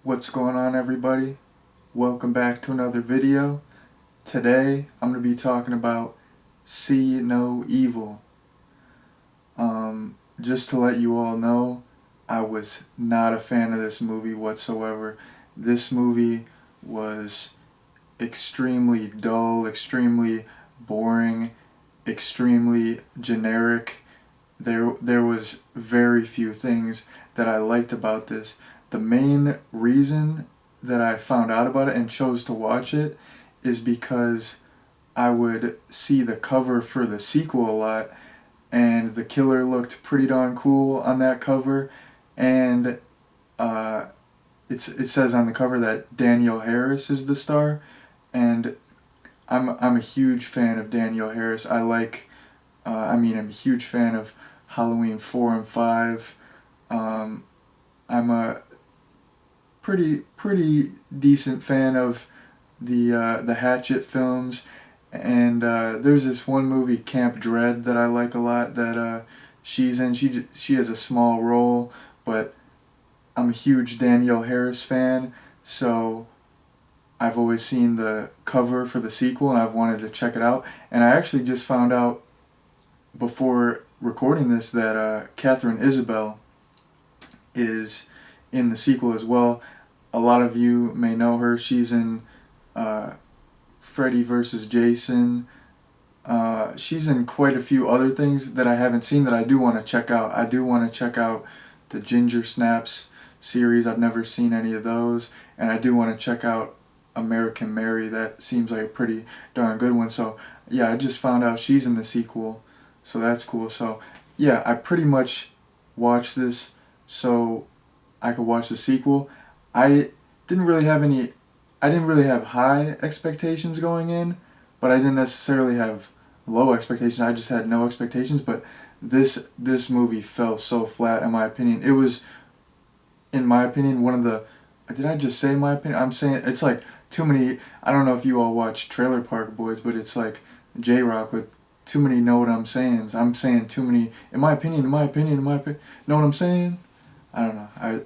What's going on, everybody? Welcome back to another video. Today I'm going to be talking about See No Evil. Just to let you all know, I was not a fan of this movie whatsoever. This movie was extremely dull, extremely boring, extremely generic. There was very few things that I liked about this. The main reason that I found out about it and chose to watch it is because I would see the cover for the sequel a lot, and the killer looked pretty darn cool on that cover, and uh, it says on the cover that Danielle Harris is the star, and I'm a huge fan of Danielle Harris. I'm a huge fan of Halloween 4 and 5. I'm a pretty decent fan of the Hatchet films, and there's this one movie, Camp Dread, that I like a lot. That she's in. She has a small role, but I'm a huge Danielle Harris fan, so I've always seen the cover for the sequel, and I've wanted to check it out. And I actually just found out before recording this that Catherine Isabel is in the sequel as well. A lot of you may know her. She's in uh, Freddy vs. Jason. She's in quite a few other things that I haven't seen that I do want to check out. I do want to check out the Ginger Snaps series. I've never seen any of those. And I do want to check out American Mary. That seems like a pretty darn good one. So yeah, I just found out she's in the sequel. So that's cool. So yeah, I pretty much watched this so I could watch the sequel. I didn't really have any I didn't really have high expectations going in, but I didn't necessarily have low expectations. I just had no expectations, but this movie fell so flat in my opinion. It was, in my opinion, one of the, did I just say my opinion? I'm saying it's like too many. I don't know if you all watch Trailer Park Boys, but it's like J-Rock with too many know what I'm saying. I'm saying too many, in my opinion, know what I'm saying? I don't know.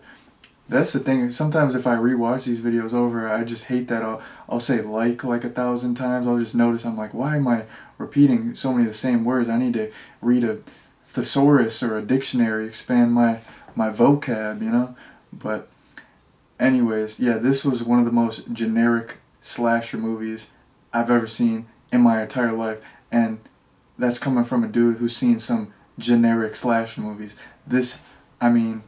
That's the thing. Sometimes if I rewatch these videos over, I just hate that. I'll say like 1,000 times. I'll just notice I'm like, why am I repeating so many of the same words? I need to read a thesaurus or a dictionary, expand my vocab, you know? But anyways, yeah, this was one of the most generic slasher movies I've ever seen in my entire life. And that's coming from a dude who's seen some generic slasher movies. This, I mean,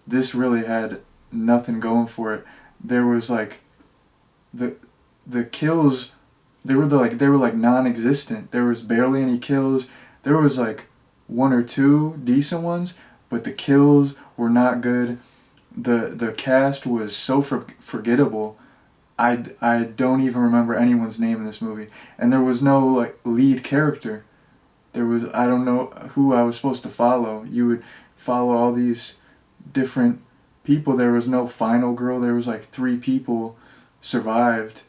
this really had nothing going for it. There was like the kills, they were like non-existent. There was barely any kills. There was like one or two decent ones, but the kills were not good. The cast was so forgettable. I don't even remember anyone's name in this movie, and there was no like lead character. There was, I don't know who I was supposed to follow. You would follow all these different people. There was no final girl. There was like three people survived,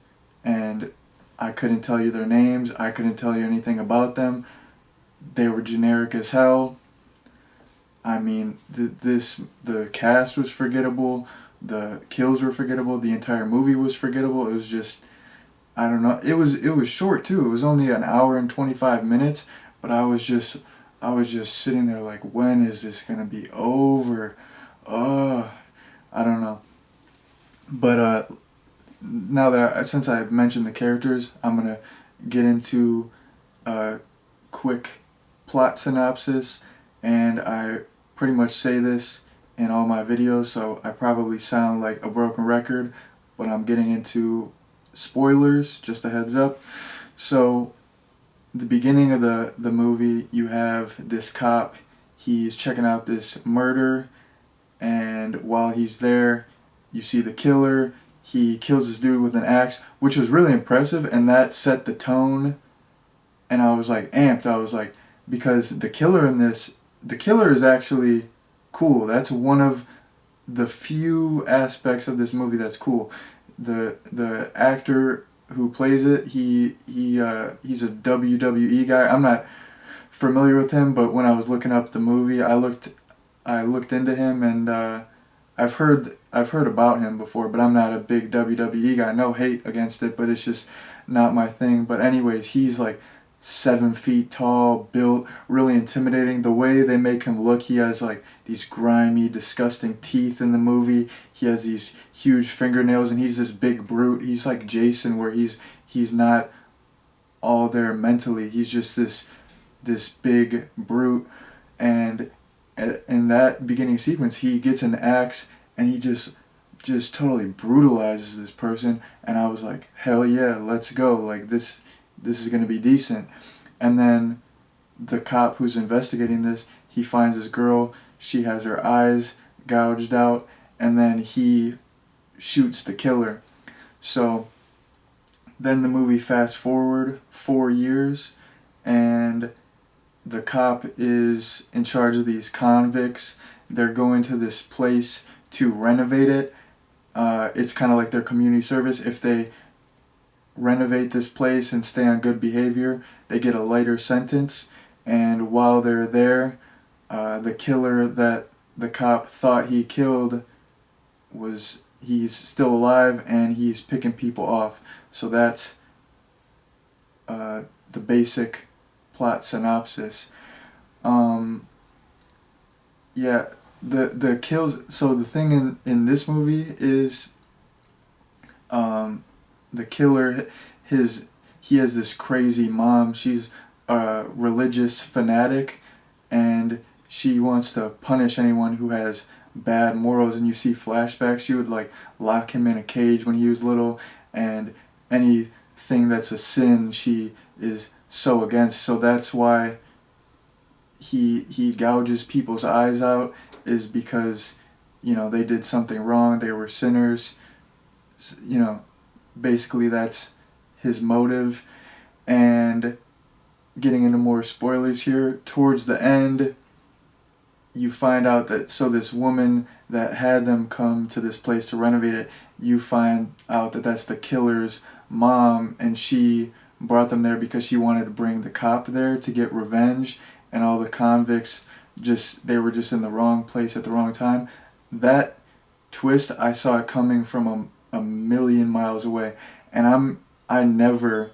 and I couldn't tell you their names. I couldn't tell you anything about them. They were generic as hell. I mean, the cast was forgettable. The kills were forgettable. The entire movie was forgettable. It was just, I don't know. It was short too. It was only an hour and 25 minutes, but I was just sitting there like, when is this gonna be over? I don't know. But now that since I've mentioned the characters, I'm gonna get into a quick plot synopsis, and I pretty much say this in all my videos, so I probably sound like a broken record, but I'm getting into spoilers, just a heads up. So, the beginning of the movie, you have this cop, he's checking out this murder, and while he's there, you see the killer. He kills this dude with an axe, which was really impressive, and that set the tone. And I was like amped. I was like, because the killer is actually cool. That's one of the few aspects of this movie that's cool. The actor who plays it, he's a WWE guy. I'm not familiar with him, but when I was looking up the movie, I looked into him, and I've heard about him before, but I'm not a big WWE guy. No hate against it, but it's just not my thing. But anyways, he's like 7 feet tall, built, really intimidating. The way they make him look, he has like these grimy, disgusting teeth in the movie. He has these huge fingernails, and he's this big brute. He's like Jason, where he's not all there mentally. He's just this big brute, and in that beginning sequence, he gets an axe and he just totally brutalizes this person. And I was like, hell yeah, let's go. Like this is gonna be decent. And then the cop who's investigating this, he finds this girl. She has her eyes gouged out, and then he shoots the killer. So then the movie fast forward 4 years, and the cop is in charge of these convicts. They're going to this place to renovate it. It's kind of like their community service. If they renovate this place and stay on good behavior, they get a lighter sentence. And while they're there, the killer that the cop thought he killed he's still alive, and he's picking people off. So that's the basic plot synopsis. Yeah, the kills. So the thing in this movie is, the killer, he has this crazy mom. She's a religious fanatic, and she wants to punish anyone who has bad morals. And you see flashbacks. She would like lock him in a cage when he was little, and anything that's a sin she is so against. So that's why he gouges people's eyes out, is because they did something wrong. They were sinners. Basically that's his motive. And getting into more spoilers here, towards the end you find out that this woman that had them come to this place to renovate it, you find out that that's the killer's mom, and she brought them there because she wanted to bring the cop there to get revenge, and all the convicts they were just in the wrong place at the wrong time. That twist, I saw it coming from a million miles away, and I never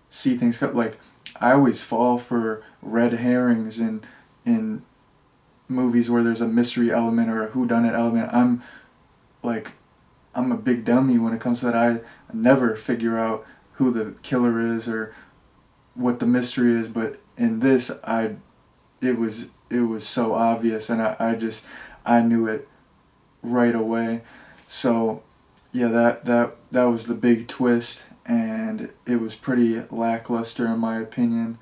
see things like, I always fall for red herrings in movies where there's a mystery element or a whodunit element. I'm a big dummy when it comes to that. I never figure out who the killer is or what the mystery is, but in this, it was so obvious, and I knew it right away. So yeah, that was the big twist, and it was pretty lackluster in my opinion.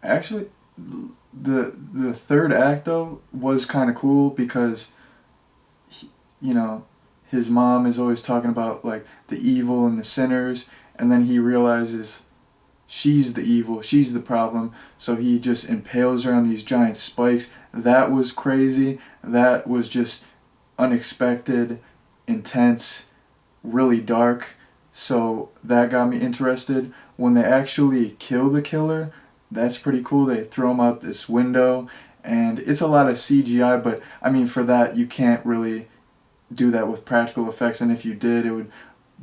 Actually, the third act though was kind of cool, because his mom is always talking about like the evil and the sinners, and then he realizes she's the evil, she's the problem, so he just impales her on these giant spikes. That was crazy. That was just unexpected, intense, really dark. So that got me interested. When they actually kill the killer, that's pretty cool. They throw him out this window, and it's a lot of CGI, but I mean, for that, you can't really do that with practical effects, and if you did, it would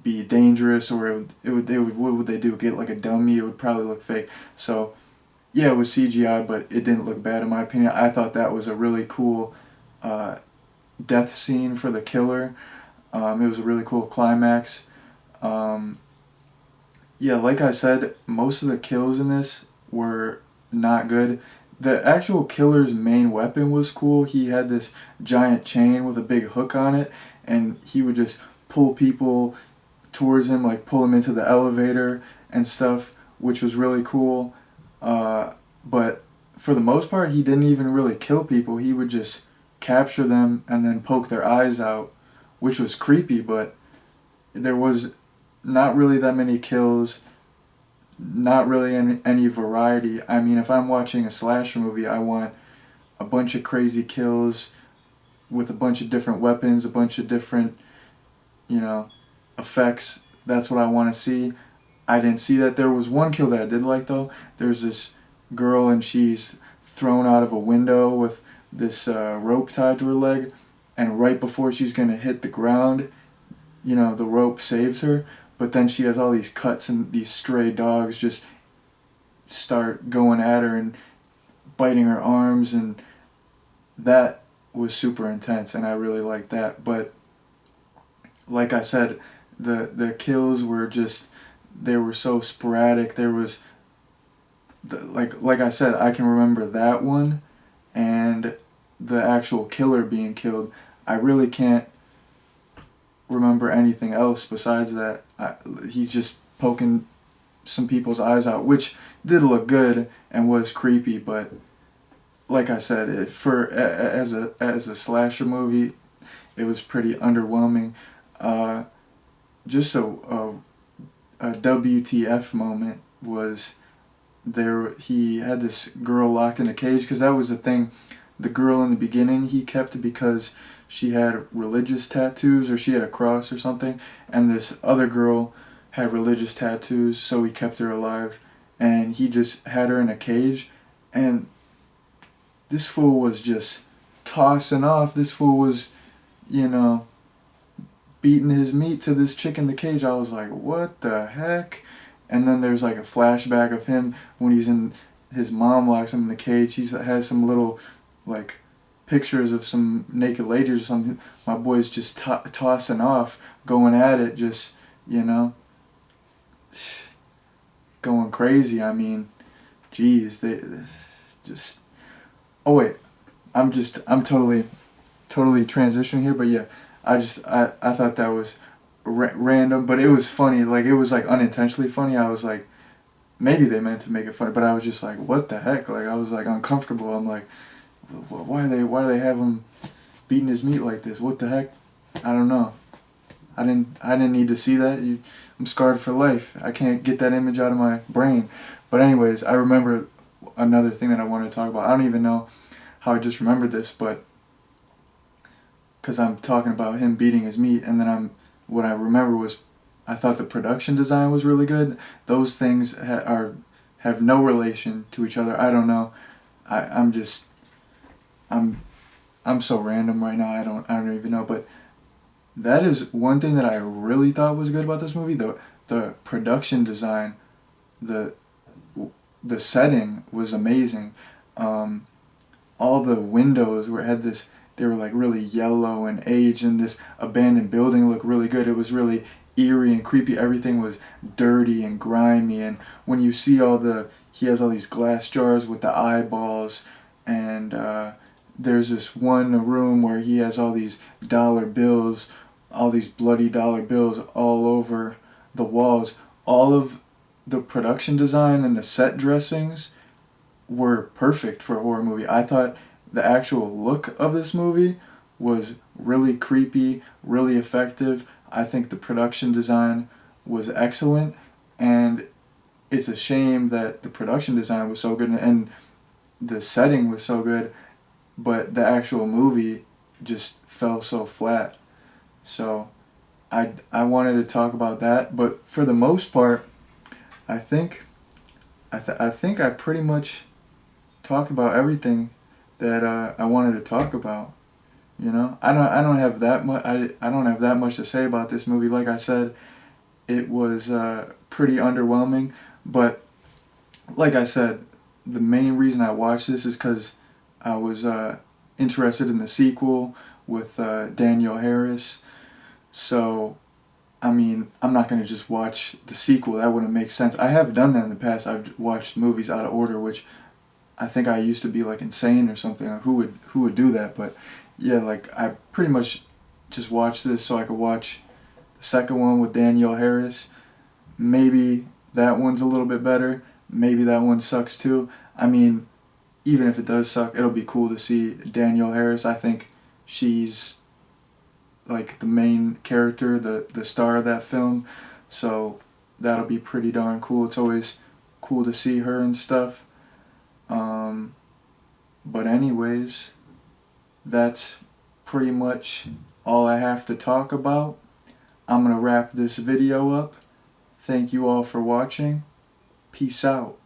be dangerous, or what would they do, get like a dummy? It would probably look fake. So yeah, it was CGI, but it didn't look bad in my opinion. I thought that was a really cool death scene for the killer. It was a really cool climax. Yeah, like I said, most of the kills in this were not good. The actual killer's main weapon was cool. He had this giant chain with a big hook on it, and he would just pull people towards him, like pull them into the elevator and stuff, which was really cool. But for the most part, he didn't even really kill people. He would just capture them and then poke their eyes out, which was creepy, but there was not really that many kills, not really any variety. I mean, if I'm watching a slasher movie, I want a bunch of crazy kills with a bunch of different weapons, a bunch of different, effects. That's what I want to see. I didn't see that. There was one kill that I did like though. There's this girl, and she's thrown out of a window with this rope tied to her leg, and right before she's gonna hit the ground, you know, the rope saves her, but then she has all these cuts and these stray dogs just start going at her and biting her arms, and that was super intense, and I really liked that. But like I said, the kills were just, they were so sporadic. There was like I said, I can remember that one and the actual killer being killed. I really can't remember anything else besides that. He's just poking some people's eyes out, which did look good and was creepy, but like I said, as a slasher movie, it was pretty underwhelming. Just a WTF moment was there. He had this girl locked in a cage, because that was the thing. The girl in the beginning he kept because she had religious tattoos, or she had a cross or something, and this other girl had religious tattoos, so he kept her alive, and he just had her in a cage, and this fool was just tossing off. This fool was, you know, beating his meat to this chick in the cage. I was like, what the heck? And then there's like a flashback of him when he's in, his mom locks him in the cage. He has some little like pictures of some naked ladies or something. My boy's just tossing off, going at it, just, you know, going crazy. I mean, geez, they just. Oh wait, I'm totally transitioning here, but yeah, I thought that was random, but it was funny. Like, it was like unintentionally funny. I was like, maybe they meant to make it funny, but I was just like, what the heck? Like, I was like uncomfortable. I'm like, why do they have him beating his meat like this? What the heck? I don't know. I didn't need to see that. I'm scarred for life. I can't get that image out of my brain. But anyways, I remember another thing that I wanted to talk about. I don't even know how I just remembered this, but because I'm talking about him beating his meat, and then what I remember was, I thought the production design was really good. Those things have no relation to each other. I don't know. I'm so random right now. I don't even know. But that is one thing that I really thought was good about this movie. The production design, the setting was amazing. All the windows had this, they were like really yellow and aged, and this abandoned building looked really good. It was really eerie and creepy. Everything was dirty and grimy, and when you see he has all these glass jars with the eyeballs, and there's this one room where he has all these dollar bills, all these bloody dollar bills all over the walls. All of the production design and the set dressings were perfect for a horror movie. I thought the actual look of this movie was really creepy, really effective. I think the production design was excellent, and it's a shame that the production design was so good and the setting was so good, but the actual movie just fell so flat. So I wanted to talk about that, but for the most part, I think I pretty much talked about everything that I wanted to talk about. You know, I don't have that much. I don't have that much to say about this movie. Like I said, it was pretty underwhelming. But like I said, the main reason I watched this is because I was interested in the sequel with Danielle Harris. So, I mean, I'm not going to just watch the sequel. That wouldn't make sense. I have done that in the past. I've watched movies out of order, which I think I used to be like insane or something. Who would do that? But yeah, like I pretty much just watched this so I could watch the second one with Danielle Harris. Maybe that one's a little bit better. Maybe that one sucks too. I mean, even if it does suck, it'll be cool to see Danielle Harris. I think she's like the main character, the star of that film. So that'll be pretty darn cool. It's always cool to see her and stuff. But anyways, that's pretty much all I have to talk about. I'm going to wrap this video up. Thank you all for watching. Peace out.